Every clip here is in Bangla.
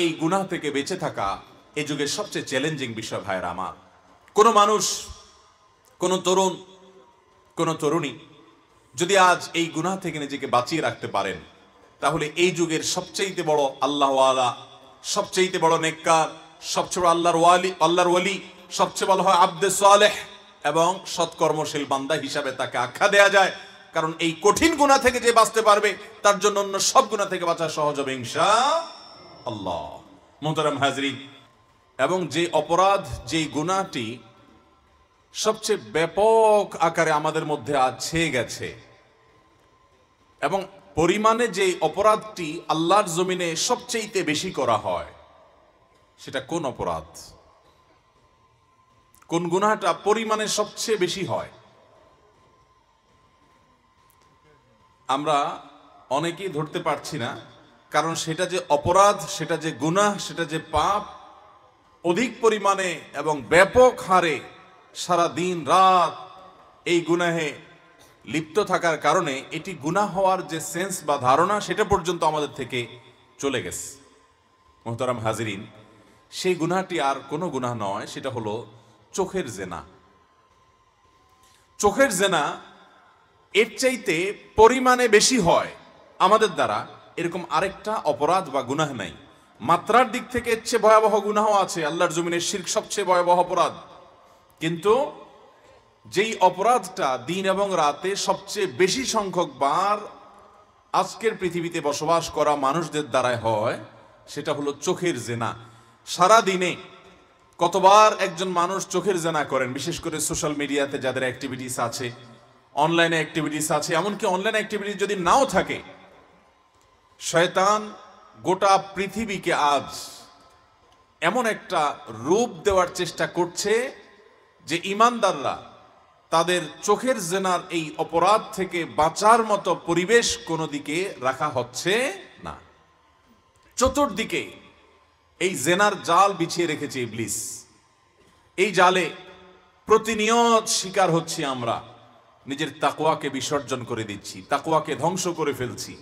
এই গুনাহ থেকে বেঁচে থাকা এই যুগের সবচেয়ে চ্যালেঞ্জিং বিষয় ভাইয়েরা আমার। কোনো মানুষ, কোনো তরুণ, কোনো তরুণী যদি আজ এই গুনাহ থেকে নিজেকে বাঁচিয়ে রাখতে পারেন, তাহলে এই যুগের সবচেয়ে বড় আল্লাহওয়ালা, সবচেয়ে বড় নেককার, সবচেয়ে বড় আল্লাহর ওয়ালি, সবচেয়ে বড় হয় আব্দে সালেহ এবং সৎকর্মশীল বান্দা হিসাবে তাকে আখ্যা দেয়া যায়। কারণ এই কঠিন গুনাহ থেকে যে বাঁচতে পারবে তার জন্য অন্য সব গুনাহ থেকে বাঁচা সহজ হবে ইনশাআল্লাহ। মুহতারাম হাজরিন, এবং যে অপরাধ, যে গুনাহটি সবচেয়ে ব্যাপক আকারে আমাদের মধ্যে আজ ছেয়ে গেছে এবং পরিমাণে যে অপরাধটি আল্লাহর জমিনে সবচেয়ে বেশি করা হয়, সেটা কোন অপরাধ, কোন গুনাহটা পরিমাণে সবচেয়ে বেশি হয়? আমরা অনেকেই ধরতে পারছি না, কারণ সেটা যে অপরাধ, সেটা যে গুনাহ, সেটা যে পাপ, অধিক পরিমাণে এবং ব্যাপক হারে সারা দিন রাত এই গুনাহে লিপ্ত থাকার কারণে এটি গুনাহ হওয়ার যে সেন্স বা ধারণা, সেটা পর্যন্ত আমাদের থেকে চলে গেছে। মুহতারাম হাজিরিন, সেই গুনাহটি আর কোনো গুনাহ নয়, সেটা হলো চোখের জেনা। চোখের জেনা এর চাইতে পরিমাণে বেশি হয় আমাদের দ্বারা, এরকম আরেকটা অপরাধ বা গুনাহ নাই। মাত্রার দিক থেকে এর চেয়ে ভয়াবহ গুনাহ আছে, আল্লাহর জমিনের শিরক সবচেয়ে ভয়াবহ অপরাধ। কিন্তু যেই অপরাধটা দিন এবং রাতে সবচেয়ে বেশি সংখ্যক বার আজকের পৃথিবীতে বসবাস করা মানুষদের দ্বারাই হয়, সেটা হলো চোখের জেনা। সারা দিনে কতবার একজন মানুষ চোখের জেনা করেন, বিশেষ করে সোশ্যাল মিডিয়াতে যাদের অ্যাক্টিভিটিস আছে, অনলাইনে অ্যাক্টিভিটিস আছে, এমনকি অনলাইন অ্যাক্টিভিটিস যদি নাও থাকে, শয়তান গোটা পৃথিবীকে আজ এমন একটা রূপ দেওয়ার চেষ্টা করছে যে ইমানদাররা তাদের চোখের জেনার এই অপরাধ থেকে বাঁচার মতো পরিবেশ কোনো দিকে রাখা হচ্ছে না। চতুর্দিকে এই জেনার জাল বিছিয়ে রেখেছে ইবলিস। এই জালে প্রতিনিয়ত শিকার হচ্ছি আমরা, নিজের তাকওয়াকে বিসর্জন করে দিচ্ছি, তাকওয়াকে ধ্বংস করে ফেলছি,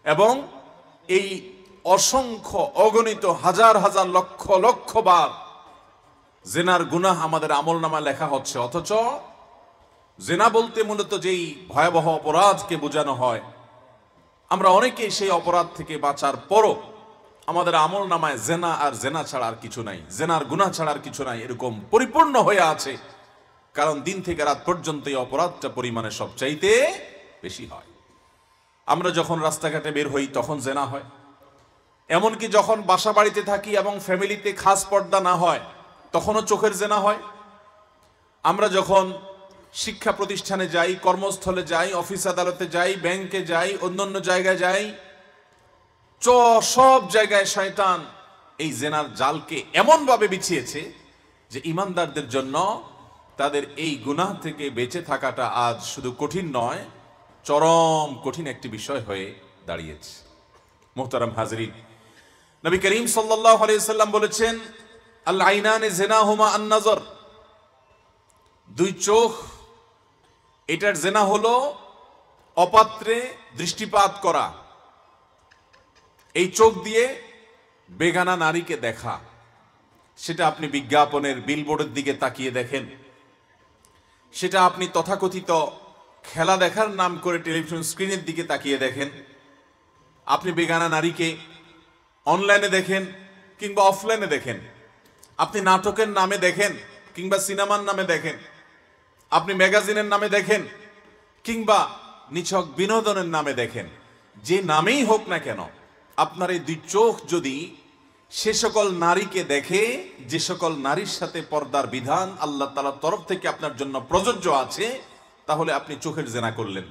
এবং এই অসংখ্য অগণিত হাজার হাজার লক্ষ লক্ষ বার জেনার গুনাহ আমাদের আমলনামায় লেখা হচ্ছে। অথচ জেনা বলতে মূলত যেই ভয়াবহ অপরাধকে বোঝানো হয়, আমরা অনেকেই সেই অপরাধ থেকে বাঁচার পরও আমাদের আমলনামায় জেনা আর জেনা ছাড়া আর কিছু নাই, জেনার গুনাহ ছাড়া আর কিছু নাই, এরকম পরিপূর্ণ হয়ে আছে। কারণ দিন থেকে রাত পর্যন্ত এই অপরাধটা পরিমাণে সবচাইতে বেশি হয়। আমরা যখন রাস্তাঘাটে বের হই তখন জেনা হয়, এমনকি যখন বাসা বাড়িতে থাকি এবং ফ্যামিলিতে খাস পর্দা না হয় তখনও চোখের জেনা হয়। আমরা যখন শিক্ষা প্রতিষ্ঠানে যাই, কর্মস্থলে যাই, অফিস আদালতে যাই, ব্যাংকে যাই, অন্যান্য জায়গায় যাই, সব জায়গায় শয়তান এই জেনার জালকে এমনভাবে বিছিয়েছে যে ইমানদারদের জন্য তাদের এই গুনাহ থেকে বেঁচে থাকাটা আজ শুধু কঠিন নয়, চরম কঠিন একটি বিষয় হয়ে দাঁড়িয়েছে। মুহতারাম হাজরিন, নবী করিম সাল্লাল্লাহু আলাইহি সাল্লাম বলেছেন, আল আইনানে জিনাহুমা আন নজর, দুই চোখ, এটার জেনা হলো অপাত্রে দৃষ্টিপাত করা। এই চোখ দিয়ে বেগানা নারীকে দেখা, সেটা আপনি বিজ্ঞাপনের বিলবোর্ডের দিকে তাকিয়ে দেখেন, সেটা আপনি তথাকথিত খেলা দেখার নাম করে টেলিভিশন স্ক্রিনের দিকে তাকিয়ে দেখেন, আপনি বেগানা নারীকে অনলাইনে দেখেন কিংবা অফলাইনে দেখেন, আপনি নাটকের নামে দেখেন কিংবা সিনেমার নামে দেখেন, আপনি ম্যাগাজিনের নামে দেখেন কিংবা নিছক বিনোদনের নামে দেখেন, যে নামেই হোক না কেন, আপনার এই দুই চোখ যদি সে সকল নারীকে দেখে যে সকল নারীর সাথে পর্দার বিধান আল্লাহ তাআলার তরফ থেকে আপনার জন্য প্রযোজ্য আছে, তাহলে আপনি চোখের জেনা করলেন।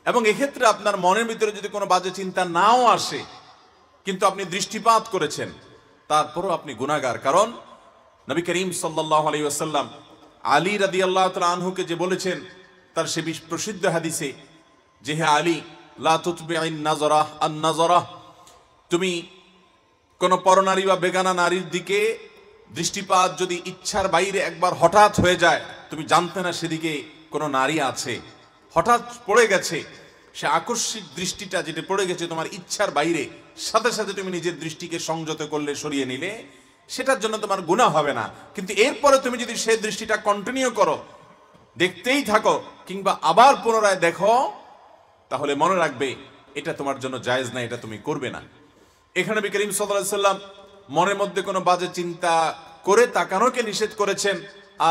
এবং এক্ষেত্রে আপনার মনের ভিতরে যদি কোনো বাজে চিন্তা নাও আসে, কিন্তু আপনি দৃষ্টিপাত করেছেন, তারপরও আপনি গুনাহগার। কারণ নবী করিম সাল্লাল্লাহু আলাইহি ওয়াসাল্লাম আলী রাদিয়াল্লাহু তাআলা আনহুকে যে বলেছেন তার সে প্রসিদ্ধ হাদিসে যে, হে আলী, লা তুতবিইন নাযরা আন নাযরা, তুমি কোন পরনারী বা বেগানা নারীর দিকে দৃষ্টিপাত যদি ইচ্ছার বাইরে একবার হঠাৎ হয়ে যায়, তুমি জানতে না সেদিকে কোনো নারী আছে, হঠাৎ পড়ে গেছে, সে আকস্মিক দৃষ্টিটা যেটা পড়ে গেছে তোমার ইচ্ছার বাইরে, সাথে সাথে তুমি নিজের দৃষ্টিকে সংযত করলে, সরিয়ে নিলে, সেটার জন্য তোমার গুনাহ হবে না। কিন্তু এরপরে তুমি যদি সেই দৃষ্টিটা কন্টিনিউ করো, দেখতেই থাকো, কিংবা আবার পুনরায় দেখো, তাহলে মনে রাখবে এটা তোমার জন্য জায়েজ না, এটা তুমি করবে না। এখানে নবী করিম সাল্লাল্লাহু আলাইহি ওয়াসাল্লাম মনের মধ্যে কোনো বাজে চিন্তা করে তাকানোকে নিষেধ করেছেন,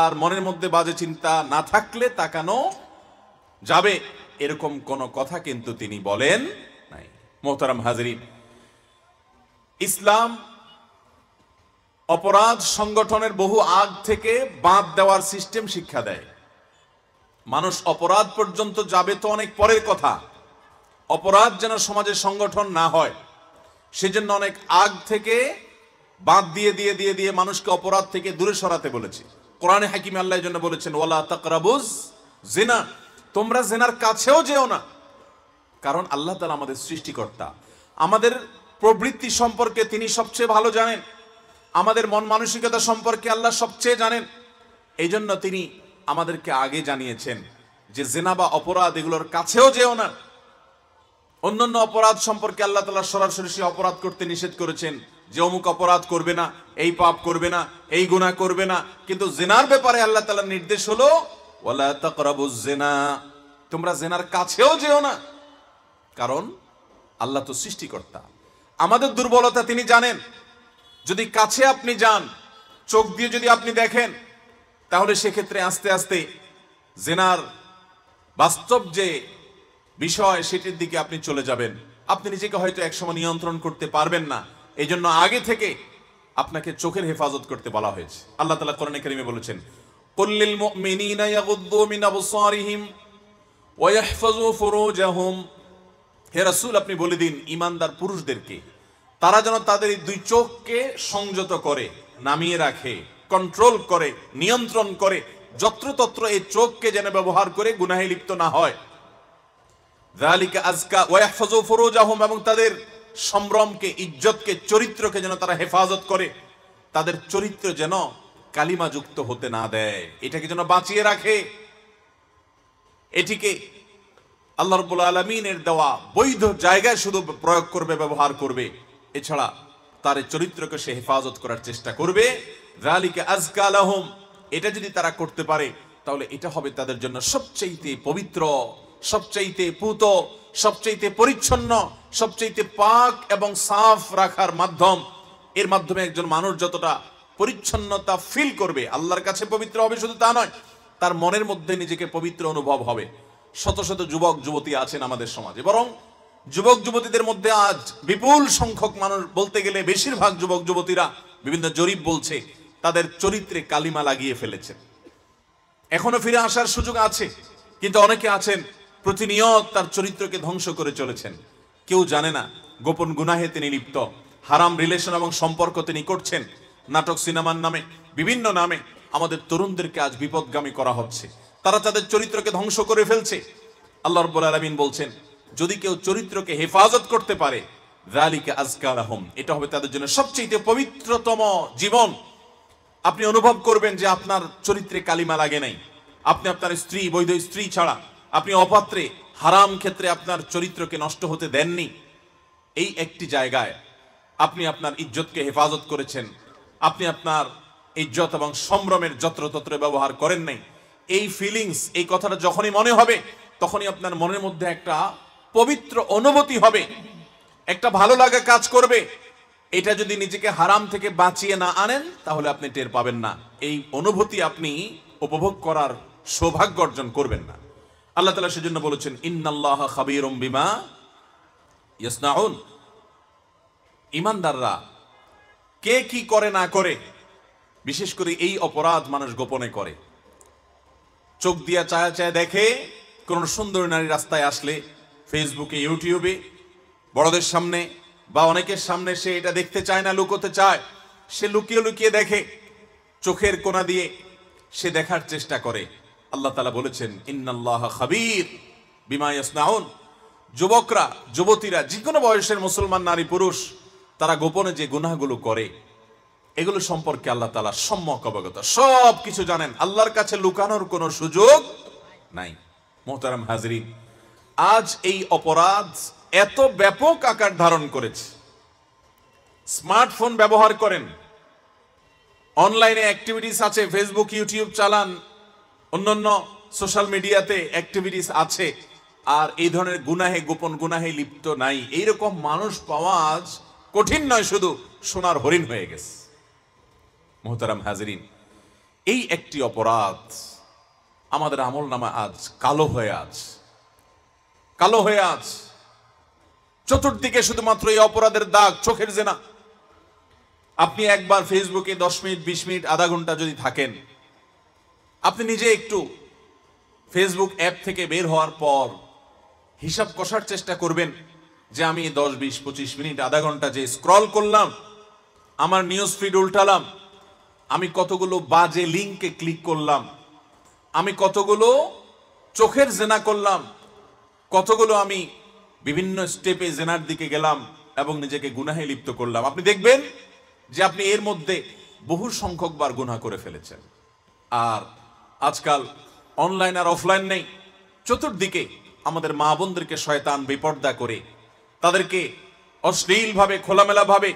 আর মনের মধ্যে বাজে চিন্তা না থাকলে তাকানো যাবে, এরকম কোন কথা কিন্তু তিনি বলেন নাই। মোহতারাম হাজরিন, ইসলাম অপরাধ সংগঠনের বহু আগ থেকে বাদ দেওয়ার সিস্টেম শিক্ষা দেয়। মানুষ অপরাধ পর্যন্ত যাবে তো অনেক পরের কথা, অপরাধ যেন সমাজে সংগঠন না হয় সেজন্য অনেক আগ থেকে বাদ দিয়ে দিয়ে দিয়ে দিয়ে মানুষকে অপরাধ থেকে দূরে সরাতে বলেছে। কোরআনে হাকিমে আল্লাহ জন্য বলেছেন, ওয়ালা তাকরাবুজ জিনা, তোমরা জিনার কাছেও যেও না। কারণ আল্লাহ তাআলা আমাদের সৃষ্টিকর্তা, আমাদের প্রবৃত্তি সম্পর্কে তিনি সবচেয়ে ভালো জানেন, আমাদের মন মানসিকতা সম্পর্কে আল্লাহ সবচেয়ে জানেন। এই জন্য তিনি আমাদেরকে আগে জানিয়েছেন যে জিনা বা অপরাধ এগুলোর কাছেও যেও না। অন্যান্য অপরাধ সম্পর্কে আল্লাহ তাআলা সরাসরি সে অপরাধ করতে নিষেধ করেছেন, যে অমুক অপরাধ করবে না, এই পাপ করবে না, এই গুনাহ করবে না। কিন্তু জিনার ব্যাপারে আল্লাহ তাআলার নির্দেশ হলো ওয়ালা তাকরাবুজ জিনা, তোমরা জিনার কাছেও যেও না। কারণ আল্লাহ তো সৃষ্টিকর্তা, আমাদের দুর্বলতা তিনি জানেন। যদি কাছে আপনি যান, চোখ দিয়ে যদি আপনি দেখেন, তাহলে সেক্ষেত্রে আস্তে আস্তে জিনার বাস্তব যে বিষয় সেটির দিকে আপনি চলে যাবেন। আপনি নিজেকে হয়তো একসময় নিয়ন্ত্রণ করতে পারবেন না। এই জন্য আগে থেকে আপনাকে চোখের হেফাজত করতে বলা হয়েছে। আল্লাহ তাআলা কোরআনে কারীমে বলেছেন, কুল্লিল মুমিনিনা ইয়াগুদ্দু মিন আবসারিহিম ওয়া ইয়াহফাজু ফুরুজাহুম, হে রাসূল আপনি বলে দিন ঈমানদার পুরুষদেরকে তারা যেন তাদের এই দুই চোখকে সংযত করে, নামিয়ে রাখে, কন্ট্রোল করে, নিয়ন্ত্রণ করে, যত্রতত্র এই চোখকে যেন ব্যবহার করে গুনাহে লিপ্ত না হয়। যালিকা আজকা ওয়া ইয়াহফাজু ফুরুজাহুম, এবং তাদের সম্ভ্রমকে, ইজ্জতকে, চরিত্রকে যেন তারা হেফাজত করে, তাদের চরিত্র যেন কালিমা যুক্ত হতে না দেয়, এটাকে যেন বাঁচিয়ে রাখে। এটিকে আল্লাহ রাব্বুল আলামিনের দেওয়া বৈধ জায়গায় শুধু প্রয়োগ করবে, ব্যবহার করবে। এছাড়া তার চরিত্রকে সে হেফাজত করার চেষ্টা করবে। যালিকা আজকা লাহুম, এটা যদি তারা করতে পারে তাহলে এটা হবে তাদের জন্য সবচেয়ে পবিত্র, সবচাইতে পুত, সবচাইতে পরিচ্ছন্ন, সবচাইতে পাক এবং সাফ রাখার মাধ্যম। এর মাধ্যমে একজন মানুষ যতটা পরিচ্ছন্নতা ফিল করবে, আল্লাহর কাছে পবিত্র হবে, শুধু তা নয়, তার মনের মধ্যে নিজেকে পবিত্র অনুভব হবে। শত শত যুবক যুবতী আছেন আমাদের সমাজে, বরং যুবক যুবতীদের মধ্যে আজ বিপুল সংখ্যক মানুষ, বলতে গেলে বেশিরভাগ যুবক যুবতীরা, বিভিন্ন জরিপ বলছে তাদের চরিত্রে কালিমা লাগিয়ে ফেলেছে। এখনো ফিরে আসার সুযোগ আছে, কিন্তু অনেকে আছেন প্রতিনিয়ত তার চরিত্রকে ধ্বংস করে চলেছেন। কেউ জানে না গোপন গুনাহে তিনি লিপ্ত, হারাম রিলেশন এবং সম্পর্ক তিনি করছেন। নাটক, সিনেমার নামে, বিভিন্ন নামে আমাদের তরুণদেরকে আজ বিপদগামী করা হচ্ছে, তারা তাদের চরিত্রকে ধ্বংস করে ফেলছে। আল্লাহ রাব্বুল আলামিন বলছেন, যদি কেউ চরিত্রকে হেফাজত করতে পারে, যালিকা আজকা লাহুম, এটা হবে তাদের জন্য সবচেয়ে পবিত্রতম জীবন। আপনি অনুভব করবেন যে আপনার চরিত্রে কালিমা লাগে নাই, আপনি আপনার স্ত্রী, বৈধ স্ত্রী ছাড়া আপনি অপাত্রে, হারাম ক্ষেত্রে আপনার চরিত্রকে নষ্ট হতে দেননি। এই একটি জায়গায় আপনি আপনার ইজ্জতকে হেফাজত করেছেন, আপনি আপনার ইজ্জত এবং সম্ভ্রমের যত্রতত্র ব্যবহার করেন নাই। এই ফিলিংস, এই কথাটা যখনই মনে হবে, তখনই আপনার মনের মধ্যে একটা পবিত্র অনুভূতি হবে, একটা ভালো লাগা কাজ করবে। এটা যদি নিজেকে হারাম থেকে বাঁচিয়ে না আনেন, তাহলে আপনি টের পাবেন না, এই অনুভূতি আপনি উপভোগ করার সৌভাগ্য অর্জন করবেন না। আল্লাহ তাআলা সেজন্য বলেছেন, ইন্নাল্লাহা খাবীরুম বিমা ইয়াসনাউন, ঈমানদাররা কে কি করে না করে, বিশেষ করে এই অপরাধ মানুষ গোপনে করে। চোখ দিয়া চায়া চায়া দেখে, কোন সুন্দর নারী রাস্তায় আসলে ফেসবুকে, ইউটিউবে, বড়দের সামনে বা অনেকের সামনে সে এটা দেখতে চায় না, লুকোতে চায়, সে লুকিয়ে লুকিয়ে দেখে, চোখের কোনা দিয়ে সে দেখার চেষ্টা করে। আল্লাহ তাআলা বলেছেন, ইন্নাল্লাহা খাবীর বিমা ইয়াসনাউন, যুবকরা, যুবতীরা, যে কোনো বয়সের মুসলমান নারী পুরুষ, তারা গোপনে যে গুনাহগুলো করে, এগুলো সম্পর্কে আল্লাহ তাআলা সম্যক অবগত, সব কিছু জানেন। আল্লাহর কাছে লুকানোর কোনো সুযোগ নাই। মোহতারাম হাজরিন, আজ এই অপরাধ এত ব্যাপক আকার ধারণ করেছে, স্মার্টফোন ব্যবহার করেন, অনলাইনে অ্যাক্টিভিটিস আছে, ফেসবুক ইউটিউব চালান, অন্যান্য সোশ্যাল মিডিয়াতে অ্যাক্টিভিটিস আছে, আর এই ধরনের গুনাহে, গোপন গুনাহে লিপ্ত নাই, এইরকম মানুষ পাওয়া আজ কঠিন নয়, শুধু সোনার হরিণ হয়ে গেছে। মোহতারাম হাজরিন, এই একটি অপরাধ আমাদের আমল নামা আজ কালো হয়ে আছে। চতুর্দিকে শুধুমাত্র এই অপরাধের দাগ, চোখের জেনা। আপনি একবার ফেসবুকে 10 মিনিট, 20 মিনিট, আধা ঘন্টা যদি থাকেন, আপনি নিজে একটু ফেসবুক অ্যাপ থেকে বের হওয়ার পর হিসাব কষার চেষ্টা করবেন যে আমি 10, 20, 25 মিনিট, আধা ঘন্টা যে স্ক্রল করলাম, আমার নিউজ ফিড উল্টালাম, আমি কতগুলো বাজে লিঙ্কে ক্লিক করলাম, আমি কতগুলো চোখের জেনা করলাম, কতগুলো আমি বিভিন্ন স্টেপে জেনার দিকে গেলাম এবং নিজেকে গুনাহে লিপ্ত করলাম। আপনি দেখবেন যে আপনি এর মধ্যে বহু সংখ্যক বার গুনাহ করে ফেলেছেন। আর আজকাল অনলাইন আর অফলাইন নেই, চতুর্দিকে আমাদের মা বোনদেরকে শয়তান বেপর্দা করে, তাদেরকে অশ্লীলভাবে, খোলামেলাভাবে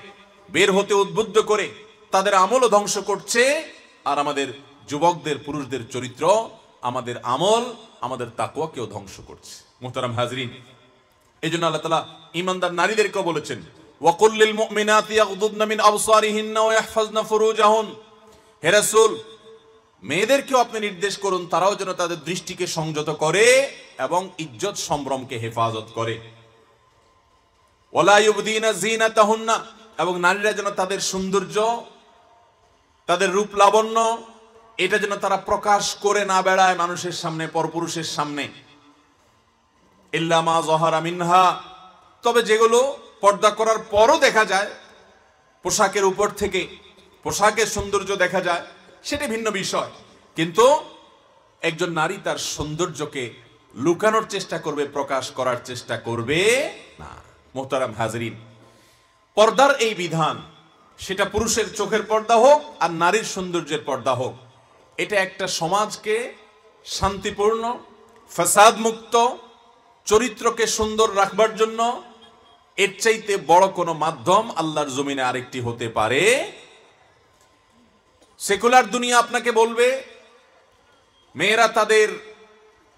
বের হতে উদ্বুদ্ধ করে তাদের আমলও ধ্বংস করছে। আর আমাদের যুবকদের, পুরুষদের চরিত্র, আমাদের আমল, আমাদের তাকওয়াকেও ধ্বংস করছে। মুহতারাম হাজরিন, এই জন্য আল্লাহ তাআলা ঈমানদার নারীদেরকেও বলেছেন, ওয়াকুল লিল মুমিনাতি ইয়াগদুদনা মিন আবসারিহিন্না ওয়া ইয়াহফাজনা ফুরুজাহুন। হে রাসূল, মেয়েদেরকেও আপনি নির্দেশ করুন তারাও যেন তাদের দৃষ্টিকে সংযত করে এবং ইজ্জত সম্ভ্রমকে হেফাজত করে। ওয়ালা ইউবদিনা যিনাতাহুন্না, এবং নারীরা যেন তাদের সৌন্দর্য, তাদের রূপ লাবণ্য, এটা যেন তারা প্রকাশ করে না বেড়ায় মানুষের সামনে, পরপুরুষের সামনে। ইল্লা মা যাহারা মিনহা, তবে যেগুলো পর্দা করার পরও দেখা যায়, পোশাকের উপর থেকে পোশাকের সৌন্দর্য দেখা যায়, সেটা ভিন্ন বিষয়। কিন্তু একজন নারী তার সৌন্দর্যকে লুকানোর চেষ্টা করবে, প্রকাশ করার চেষ্টা করবে না। মোহতারাম হাজরিন, পর্দার এই বিধান, সেটা পুরুষের চোখের পর্দা হোক আর নারীর সৌন্দর্যের পর্দা হোক, এটা একটা সমাজকে শান্তিপূর্ণ, ফাসাদ মুক্ত, চরিত্রকে সুন্দর রাখবার জন্য এর চাইতে বড় কোনো মাধ্যম আল্লাহর জমিনে আরেকটি হতে পারে। সেকুলার দুনিয়া আপনাকে বলবে মেয়েরা তাদের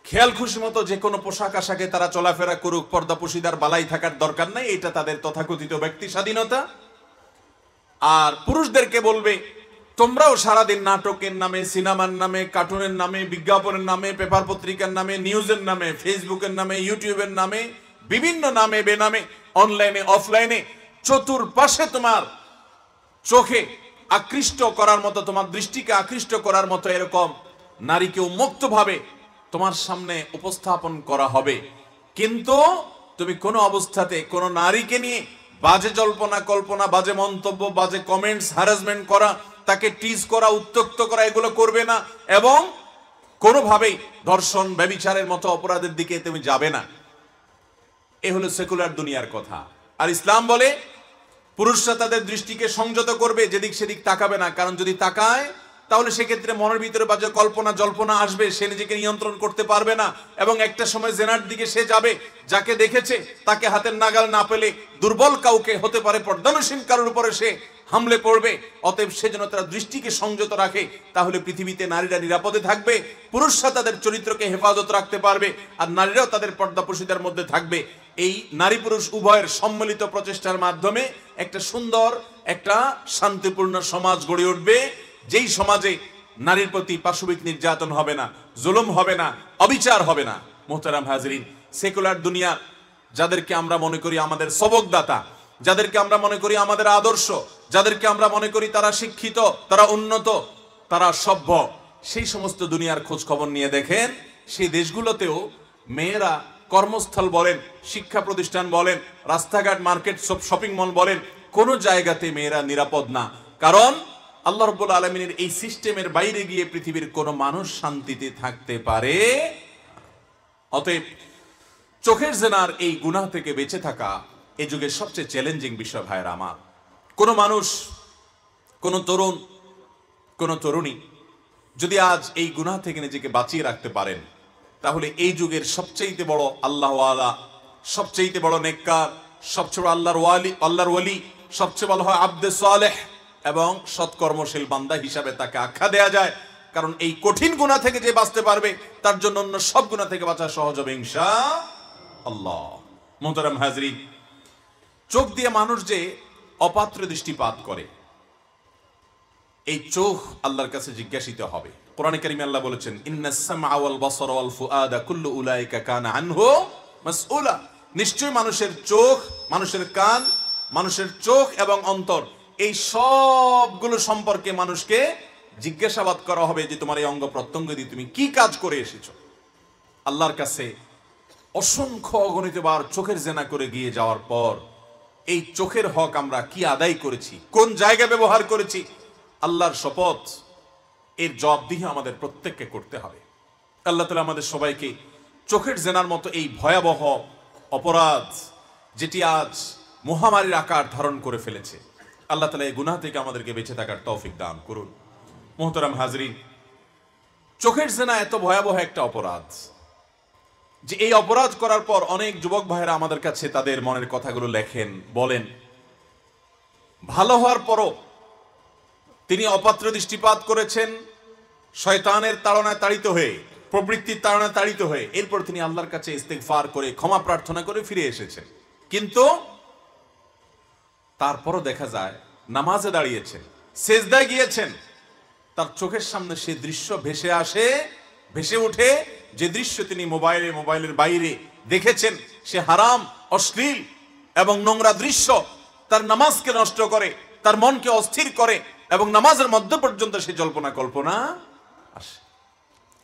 খেয়াল খুশি মতো যে কোনো পোশাক আশাকে তারা চলাফেরা করুক, পর্দা পশিদার বালাই থাকার দরকার নাই, এটা তাদের তথাকথিত ব্যক্তি স্বাধীনতা। আর পুরুষদেরকে বলবে তোমরাও সারাদিন নাটকের নামে, সিনেমার নামে, কার্টুনের নামে, বিজ্ঞাপনের নামে, পেপার পত্রিকার নামে, নিউজের নামে, ফেসবুকের নামে, ইউটিউবের নামে, বিভিন্ন নামে বেনামে, অনলাইনে অফলাইনে, চতুর্পাশে তোমার চোখে আকৃষ্ট করার মতো, তোমার দৃষ্টিকে আকৃষ্ট করার মতো এরকম নারীকে উন্মুক্তভাবে তোমার সামনে উপস্থাপন করা হবে। কিন্তু তুমি কোনো অবস্থাতে কোনো নারীকে নিয়ে বাজে জল্পনা কল্পনা, বাজে মন্তব্য, বাজে কমেন্টস, হ্যারাসমেন্ট করা, তাকে টিজ করা, উত্ত্যক্ত করা, এগুলো করবে না। এবং কোনোভাবেই ধর্ষণ, ব্যভিচারের মতো অপরাধের দিকে তুমি যাবে না। এ হলো সেকুলার দুনিয়ার কথা। আর ইসলাম বলে পুরুষরা তাদের দৃষ্টিকে সংযত করবে, যেদিক সেদিক তাকাবে না। কারণ যদি তাকায় তাহলে সেক্ষেত্রে মনের ভিতরে বাজে কল্পনা জল্পনা আসবে, সে নিজেকে নিয়ন্ত্রণ করতে পারবে না এবং একটা সময় জেনার দিকে সে যাবে। যাকে দেখেছে তাকে হাতের নাগাল না পেলে দুর্বল কাউকে, হতে পারে পর্দানসীন কারোর উপরে সে হামলে পড়বে। অতএব সে যেন তার দৃষ্টিকে সংযত রাখে, তাহলে পৃথিবীতে নারীরা নিরাপদে থাকবে, পুরুষরা তাদের চরিত্রকে হেফাজত রাখতে পারবে, আর নারীরাও তাদের পর্দাপশিদার মধ্যে থাকবে। এই নারী পুরুষ উভয়ের সম্মিলিত প্রচেষ্টার মাধ্যমে একটা সুন্দর, একটা শান্তিপূর্ণ সমাজ গড়ে উঠবে, যেই সমাজে নারীর প্রতি পাশবিক নির্যাতন হবে না, জুলুম হবে না, অবিচার হবে না। মোহতারাম হাজরিন, সেকুলার দুনিয়া যাদেরকে আমরা মনে করি আমাদের সবকদাতা, যাদেরকে আমরা মনে করি আমাদের আদর্শ, যাদেরকে আমরা মনে করি তারা শিক্ষিত, তারা উন্নত, তারা সভ্য, সেই সমস্ত দুনিয়ার খোঁজ খবর নিয়ে দেখেন সেই দেশগুলোতেও মেয়েরা কর্মস্থল বলেন, শিক্ষা প্রতিষ্ঠান বলেন, রাস্তাঘাট, মার্কেট, শপিং মল বলেন, কোনো জায়গাতে মেয়েরা নিরাপদ না। কারণ আল্লাহ রাব্বুল আলামিনের এই সিস্টেমের বাইরে গিয়ে পৃথিবীর কোনো মানুষ শান্তিতে থাকতে পারে। অতএব চোখের জেনার এই গুনাহ থেকে বেঁচে থাকা এই যুগের সবচেয়ে চ্যালেঞ্জিং বিষয় ভাইয়েরা আমার। কোনো মানুষ, কোনো তরুণ, কোনো তরুণী যদি আজ এই গুনাহ থেকে নিজেকে বাঁচিয়ে রাখতে পারেন, তাহলে এই যুগের সবচেয়ে বড় আল্লাহওয়ালা, সবচেয়ে বড় নেককার, সবচেয়ে বড় আল্লাহর ওয়ালি, সবচেয়ে ভালো হয় আব্দে সালেহ এবং সৎকর্মশীল বান্দা হিসাবে তাকে আখ্যা দেয়া যায়। কারণ এই কঠিন গুনাহ থেকে যে বাঁচতে পারবে তার জন্য অন্য সব গুনাহ থেকে বাঁচা সহজ হবে ইনশাআল্লাহ। মুহতারাম হাজরিন, চোখ দিয়ে মানুষ যে অপাত্র দৃষ্টিপাত করে, এই চোখ আল্লাহর কাছে জিজ্ঞাসিত হবে। কোরআনে কারিমে আল্লাহ বলেছেন, ইন্নাস সামআ ওয়াল বাসারা ওয়াল ফুআদা কুল্লু উলাইকা কানা আনহু মাসউলা। নিশ্চয় মানুষের চোখ, মানুষের কান, মানুষের চোখ এবং অন্তর, এই সবগুলো সম্পর্কে মানুষকে জিজ্ঞাসাবাদ করা হবে যে তোমার এই অঙ্গ প্রত্যঙ্গ দিয়ে তুমি কি কাজ করে এসেছো। আল্লাহর কাছে অসংখ্য অগণিতবার চোখের জেনা করে গিয়ে যাওয়ার পর এই চোখের হক আমরা কি আদায় করেছি, কোন জায়গায় ব্যবহার করেছি, আল্লাহর শপথ এর জবাবদিহি আমাদের প্রত্যেককে করতে হবে। আল্লাহ তাআলা আমাদের সবাইকে চোখের জেনার মতো এই ভয়াবহ অপরাধ, যেটি আজ মহামারীর আকার ধারণ করে ফেলেছে, আল্লাহ তাআলা এই গুনাহ থেকে আমাদেরকে বেঁচে থাকার তৌফিক দান করুন। মুহতারাম হাজরিন, চোখের জেনা এত ভয়াবহ একটা অপরাধ যে এই অপরাধ করার পর অনেক যুবক ভাইরা আমাদের কাছে তাদের মনের কথাগুলো লেখেন, বলেন ভালো হওয়ার পরও তিনি অপাত্র দৃষ্টিপাত করেছেন, শয়তানের তাড়নায় তাড়িত হয়ে, প্রবৃত্তির তাড়নায় তাড়িত হয়ে, এরপর তিনি আল্লাহর কাছে ইস্তেগফার করে ক্ষমা প্রার্থনা করে ফিরে এসেছেন। কিন্তু তারপরও দেখা যায় নামাজে দাঁড়িয়েছেন, সেজদায় গিয়েছেন, তার চোখের সামনে সে দৃশ্য ভেসে আসে, ভেসে উঠে, যে দৃশ্য তিনি মোবাইলের বাইরে দেখেছেন, সে হারাম, অশ্লীল এবং নোংরা দৃশ্য তার নামাজকে নষ্ট করে, তার মনকে অস্থির করে এবং নামাজের মধ্যে পর্যন্ত সে কল্পনা আসে।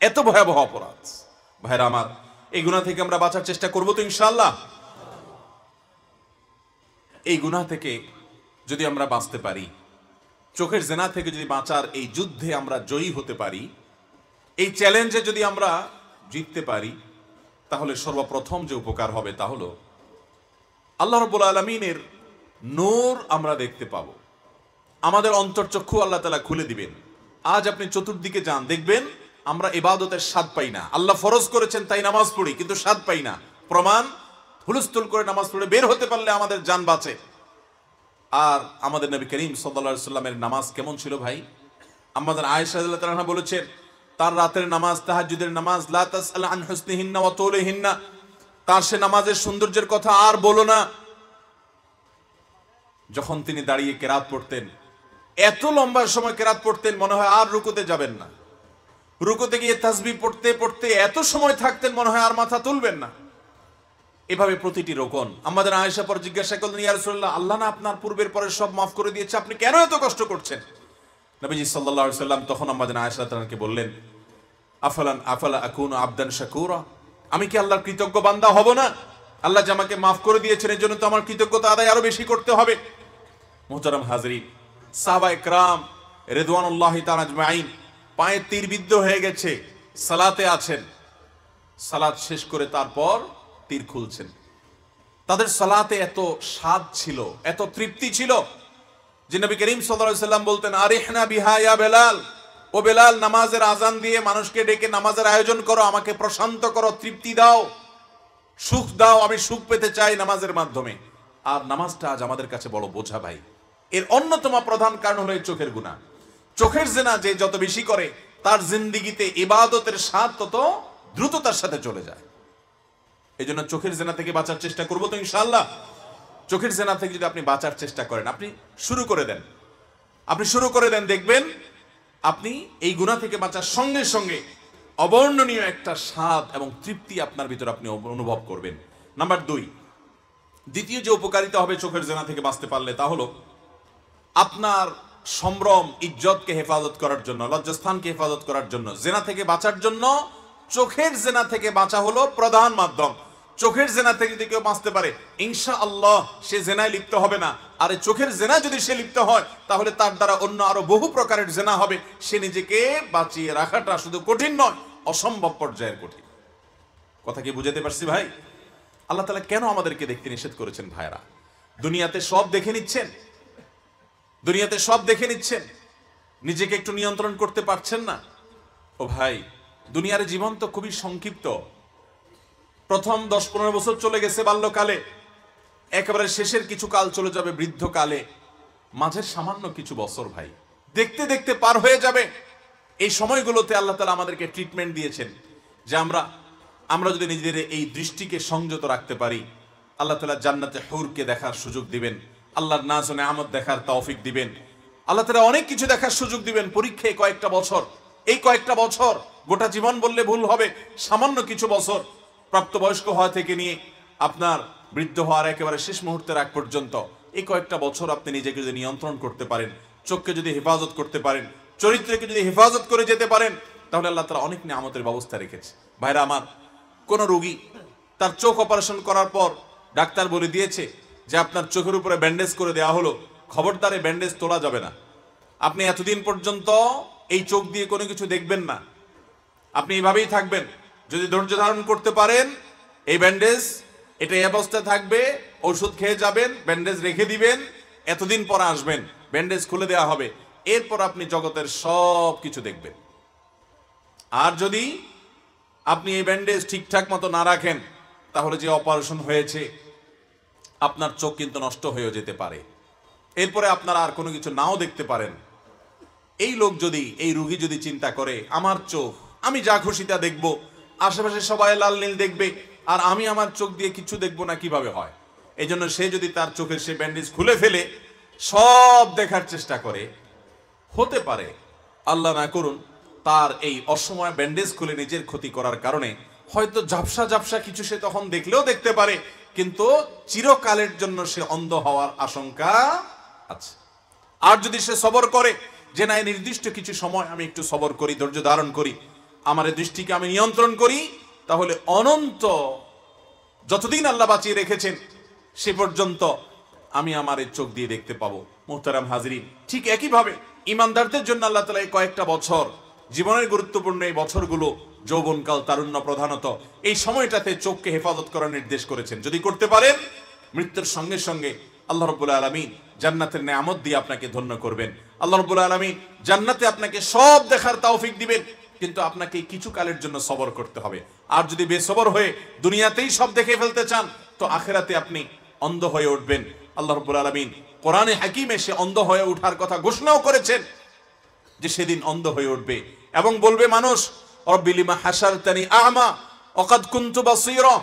এত ভয়াবহ অপরাধ। ভাইরা আমার, এই গুনাহ থেকে আমরা বাঁচার চেষ্টা করব তো ইনশাআল্লাহ। এই গুনাহ থেকে যদি আমরা বাঁচতে পারি, চোখের জেনা থেকে যদি বাঁচার এই যুদ্ধে আমরা জয়ী হতে পারি, এই চ্যালেঞ্জে যদি আমরা জিততে পারি, তাহলে সর্বপ্রথম যে উপকার হবে তা হলো আল্লাহ রাব্বুল আলামিনের নূর আমরা দেখতে পাবো। আমাদের অন্তর্চক্ষু আল্লাহ তাআলা খুলে দিবেন। আজ আপনি চতুর্দিকে যান, দেখবেন আমরা ইবাদতের স্বাদ পাই না। আল্লাহ ফরজ করেছেন তাই নামাজ পড়ি, কিন্তু স্বাদ পাই না। প্রমাণ, হুলস্থুল করে নামাজ পড়ে বের হতে পারলে আমাদের জান বাঁচে। আর আমাদের নবী করিম সাল্লাল্লাহু আলাইহি সাল্লামের নামাজ কেমন ছিল ভাই? আমাদের আয়েশা রাদিয়াল্লাহু তাআলা বলেছেন, তার রাতের নামাজ, তাহাজ্জুদের নামাজ, লা তাসআল আন হুসনিহিন্না ওয়া তুলিহিন্না, তার সে নামাজের সৌন্দর্যের কথা আর বলো না। যখন তিনি দাঁড়িয়ে কেরাত পড়তেন, এত লম্বা সময় কেরাত পড়তেন, মনে হয় আর রুকুতে যাবেন না। রুকুতে গিয়ে তাসবিহ পড়তে পড়তে এত সময় থাকতেন, মনে হয় আর মাথা তুলবেন না। এভাবে প্রতিটি রোকন। আমাদের আয়েশা পর জিজ্ঞাসা করলেন, ইয়া রাসূলুল্লাহ, আল্লাহ না আপনার পূর্বের পরে সব মাফ করে দিয়েছে, আপনি কেন এত কষ্ট করছেন? নবীজি সাল্লাল্লাহু আলাইহি সাল্লাম তখন আমাদের আয়েশা তাআলাকে বললেন, আফালা আকুনু আবদান শাকুরা, আমি কি আল্লাহর কৃতজ্ঞ বান্দা হব না? আল্লাহ যে আমাকে মাফ করে দিয়েছেন, এর জন্য তো আমার কৃতজ্ঞতা আদায় আরো বেশি করতে হবে। মুহতারাম হাজরিন, সাহাবায়ে কেরাম রিদওয়ানুল্লাহি তাআলা আজমাইন পায়ে তীরবিদ্ধ হয়ে গেছে, সালাতে আছেন, সালাত শেষ করে তারপর তীর খুলছেন। তাদের সালাতে এত স্বাদ ছিল, এত তৃপ্তি ছিল যে নবী করিম সাল্লাল্লাহু আলাইহি সাল্লাম বলতেন, আরিহনা বিহা ইয়া বেলাল, ও বেলাল, নামাজের আজান দিয়ে মানুষকে ডেকে নামাজের আয়োজন করো, আমাকে প্রশান্ত করো, তৃপ্তি দাও, সুখ দাও, আমি সুখ পেতে চাই নামাজের মাধ্যমে। আর নামাজটা আজ আমাদের কাছে বড় বোঝা ভাই। এর অন্যতম প্রধান কারণ হলো এই চোখের গুনাহ। চোখের জেনা যে যত বেশি করে, তার জিন্দেগিতে ইবাদতের স্বাদ তত দ্রুততার সাথে চলে যায়। এই জন্য চোখের জেনা থেকে বাঁচার চেষ্টা করবো তো ইনশাআল্লাহ। চোখের জেনা থেকে যদি আপনি বাঁচার চেষ্টা করেন, আপনি শুরু করে দেন, দেখবেন আপনি এই গুনাহ থেকে বাঁচার সঙ্গে সঙ্গে অবর্ণনীয় একটা স্বাদ এবং তৃপ্তি আপনার ভিতর আপনি অনুভব করবেন। নাম্বার 2, দ্বিতীয় যে উপকারিতা হবে চোখের জেনা থেকে বাঁচতে পারলে, তা হলো আপনার সম্ভ্রম, ইজ্জতকে হেফাজত করার জন্য, লজ্জাস্থানকে হেফাজত করার জন্য, জেনা থেকে বাঁচার জন্য চোখের জেনা থেকে বাঁচা হলো প্রধান মাধ্যম। চোখের জেনা থেকে যদি কেউ বাঁচতে পারে, ইনশাআল্লাহ সে জেনায় লিপ্ত হবে না। আর চোখের জেনা যদি সে লিপ্ত হয়, তাহলে তার দ্বারা অন্য আরো বহু প্রকারের জেনা হবে। সে নিজেকে বাঁচিয়ে রাখাটা শুধু কঠিন নয়, অসম্ভব পর্যায়ের কঠিন। কথা কি বুঝাতে পারছি ভাই? আল্লাহ তাআলা কেন আমাদেরকে দেখতে নিষেধ করেছেন ভাইরা? দুনিয়াতে সব দেখে নিচ্ছেন, নিজেকে একটু নিয়ন্ত্রণ করতে পারছেন না। ও ভাই, দুনিয়ার জীবন তো খুবই সংক্ষিপ্ত। প্রথম 10-15 বছর চলে গেছে বাল্যকালে, একেবারে শেষের কিছু কাল চলে যাবে বৃদ্ধকালে। মাঝের সামান্য কিছু বছর ভাই, দেখতে দেখতে পার হয়ে যাবে। এই সময়গুলোতে আল্লাহ তাআলা আমাদেরকে ট্রিটমেন্ট দিয়েছেন যে আমরা যদি নিজেদের এই দৃষ্টিকে সংযত রাখতে পারি, আল্লাহ তাআলা জান্নাতে হুরকে দেখার সুযোগ দিবেন, আল্লাহর নাজ ও নেয়ামত দেখার তৌফিক দিবেন, আল্লাহ তাআলা অনেক কিছু দেখার সুযোগ দিবেন। পরীক্ষায় কয়েকটা বছর, এই কয়েকটা বছর, গোটা জীবন বললে ভুল হবে, সামান্য কিছু বছর, প্রাপ্তবয়স্ক হওয়া থেকে নিয়ে আপনার বৃদ্ধ হওয়ার একেবারে শেষ মুহূর্তের আগ পর্যন্ত, এই কয়েকটা বছর আপনি নিজেকে যদি নিয়ন্ত্রণ করতে পারেন, চোখকে যদি হেফাজত করতে পারেন, চরিত্রকে যদি হেফাজত করে যেতে পারেন, তাহলে আল্লাহ তাআলা অনেক নিয়ামতের ব্যবস্থা রেখেছে। ভাইরা আমার, কোন রোগী তার চোখ অপারেশন করার পর ডাক্তার বলে দিয়েছে যে আপনার চোখের উপরে ব্যান্ডেজ করে দেওয়া হলো, খবরদার এই ব্যান্ডেজ তোলা যাবে না। আপনি এতদিন পর্যন্ত এই চোখ দিয়ে কোনো কিছু দেখবেন না, আপনি এইভাবেই থাকবেন। যদি ধৈর্য ধারণ করতে পারেন, এই ব্যান্ডেজ এটা এই অবস্থায় থাকবে, ওষুধ খেয়ে যাবেন, ব্যান্ডেজ রেখে দিবেন, এতদিন পর আসবেন, ব্যান্ডেজ খুলে দেওয়া হবে, এরপর আপনি জগতের সব কিছু দেখবেন। আর যদি আপনি এই ব্যান্ডেজ ঠিকঠাক মতো না রাখেন, তাহলে যে অপারেশন হয়েছে আপনার চোখ কিন্তু নষ্ট হয়ে যেতে পারে, এরপরে আপনারা আর কোনো কিছু নাও দেখতে পারেন। এই লোক যদি, এই রোগী যদি চিন্তা করে আমার চোখ, আমি যা খুশি তা দেখবো, আশেপাশে সবাই লাল নীল দেখবে, আর আমি আমার চোখ দিয়ে কিছু দেখবো না, কিভাবে হয়? এই জন্য সে যদি তার চোখের সে ব্যান্ডেজ খুলে ফেলে সব দেখার চেষ্টা করে, হতে পারে আল্লাহ না করুন তার এই অসময় ব্যান্ডেজ খুলে নিজের ক্ষতি করার কারণে হয়তো ঝাপসা ঝাপসা কিছু সে তখন দেখলেও দেখতে পারে, কিন্তু চিরকালের জন্য সে অন্ধ হওয়ার আশঙ্কা আছে। আর যদি সে সবর করে যে না, নির্দিষ্ট কিছু সময় আমি একটু সবর করি, ধৈর্য ধারণ করি, আমার এই দৃষ্টিকে আমি নিয়ন্ত্রণ করি, তাহলে অনন্ত যতদিন আল্লাহ বাঁচিয়ে রেখেছেন সে পর্যন্ত আমি আমার এই চোখ দিয়ে দেখতে পাবো। মুহতারাম হাজরিন, ঠিক একইভাবে ইমানদারদের জন্য আল্লাহ তাআলা এই কয়েকটা বছর, জীবনের গুরুত্বপূর্ণ এই বছরগুলো, যৌবনকাল, তারুণ্য প্রধানত, এই সময়টাতে চোখকে হেফাজত করার নির্দেশ করেছেন। যদি করতে পারেন, মৃত্যুর সঙ্গে সঙ্গে আল্লাহ রাব্বুল আলামিন জান্নাতের নেয়ামত দিয়ে আপনাকে ধন্য করবেন। আল্লাহ রাব্বুল আলামিন জান্নাতে আপনাকে সব দেখার তৌফিক দিবেন, কিন্তু আপনাকে কিছু কালের জন্য সবর করতে হবে। আর যদি বেসবর হয়ে দুনিয়াতেই সব দেখে ফেলতে চান, তো আখিরাতে আপনি অন্ধ হয়ে উঠবেন। আল্লাহ রাব্বুল আলামিন কোরআনে হাকিমে সে অন্ধ হয়ে ওঠার কথা ঘোষণাও করেছেন, যে সেদিন অন্ধ হয়ে উঠবে এবং বলবে মানুষ, রব্বি লিমা হাশারতানি আ'মা ওয়াকাদ কুনতু বাসীরা,